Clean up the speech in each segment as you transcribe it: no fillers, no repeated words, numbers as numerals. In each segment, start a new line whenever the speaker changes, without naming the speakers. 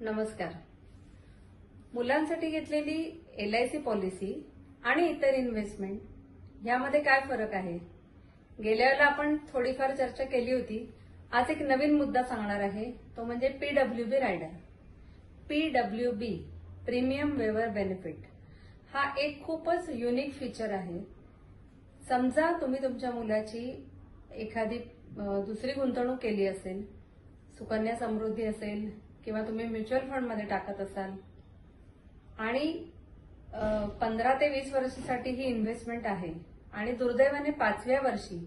नमस्कार. मुलांसाठी घेतलेली LIC पॉलिसी आणि इतर इन्व्हेस्टमेंट यामध्ये काय फरक आहे? गेल्या वेळेला आपण थोडीफार चर्चा केली होती. आज एक नवीन मुद्दा सांगणार आहे, तो म्हणजे PWB रायडर. PWB प्रीमियम वेवर बेनिफिट हा एक खूपच युनिक फीचर आहे. समजा तुम्ही तुमच्या मुलाची एखादी दुसरी गुंतवणूक केली असेल, सुकन्या समृद्धी असेल किंवा तुम्ही म्युच्युअल फंडमध्ये टाकत असाल आणि 15 ते 20 वर्षासाठी ही इन्व्हेस्टमेंट आहे आणि दुर्दैवाने 5व्या वर्षी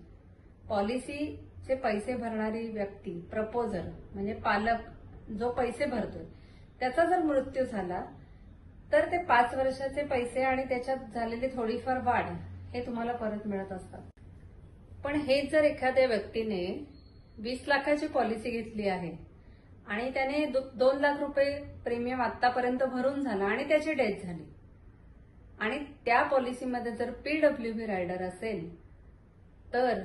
पॉलिसीचे पैसे भरणारी व्यक्ती, प्रपोजर म्हणजे पालक जो पैसे भरतोय त्याचा जर मृत्यू झाला तर ते 5 वर्षाचे पैसे आणि त्याच्यात झालेली थोडीफार वाढ हे तुम्हाला परत मिळत असतात. पण हेच जर एखाद्या व्यक्तीने 20 लाखाची पॉलिसी घेतली आहे आणि त्याने 2 लाख रुपये प्रीमियम आतापर्यंत भरून झाला आणि त्याची डेथ झाली आणि त्या पॉलिसीमध्ये जर PWB रायडर असेल तर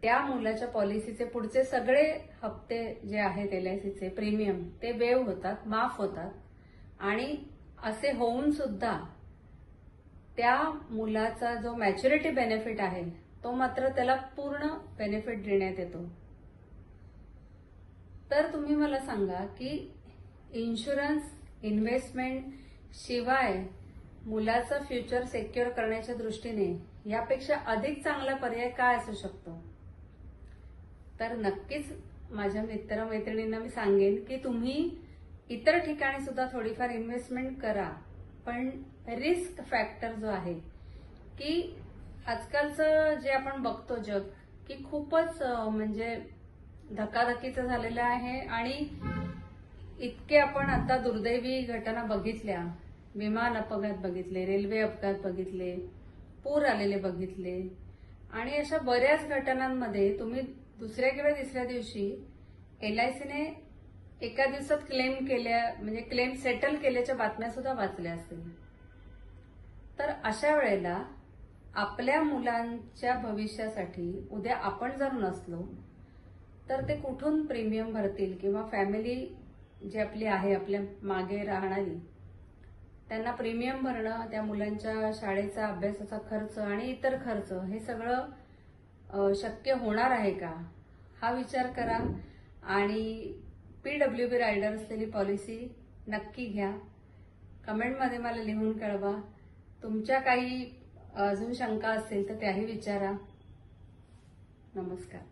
त्या मुलाच्या पॉलिसीचे पुढचे सगळे हप्ते जे आहेत LICचे प्रीमियम ते वेव होतात, माफ होतात आणि असे होऊन सुद्धा त्या मुलाचा जो मॅच्युरिटी बेनिफिट आहे तो मात्र त्याला पूर्ण बेनिफिट देण्यात येतो. तर तुम्ही मला सांगा की इन्शुरन्स, इन्व्हेस्टमेंट शिवाय मुलाचं फ्युचर सिक्युअर करण्याच्या दृष्टीने यापेक्षा अधिक चांगला पर्याय काय असू शकतो? तर नक्कीच माझ्या मित्रमैत्रिणींना मी सांगेन की तुम्ही इतर ठिकाणी सुद्धा थोडीफार इन्व्हेस्टमेंट करा, पण रिस्क फॅक्टर जो आहे की आजकालचं जे आपण बघतो जग की खूपच म्हणजे धकाधकीचं झालेलं आहे आणि इतके आपण आता दुर्दैवी घटना बघितल्या, विमान अपघात बघितले, रेल्वे अपघात बघितले, पूर आलेले बघितले आणि अशा बऱ्याच घटनांमध्ये तुम्ही दुसऱ्या किंवा तिसऱ्या दिवशी LICने एका दिवसात क्लेम केल्या म्हणजे क्लेम सेटल केल्याच्या बातम्या सुद्धा वाचल्या असतील. तर अशा वेळेला आपल्या मुलांच्या भविष्यासाठी उद्या आपण जर नसलो तर ते कुठून प्रीमियम भरतील किंवा फॅमिली जी आपली आहे आपल्या मागे राहणारी त्यांना प्रीमियम भरणं, त्या मुलांच्या शाळेचा अभ्यासाचा खर्च आणि इतर खर्च हे सगळं शक्य होणार आहे का हा विचार करा आणि PWB रायडर असलेली पॉलिसी नक्की घ्या. कमेंटमध्ये मला लिहून कळवा. तुमच्या काही अजून शंका असतील तर त्याही विचारा. नमस्कार.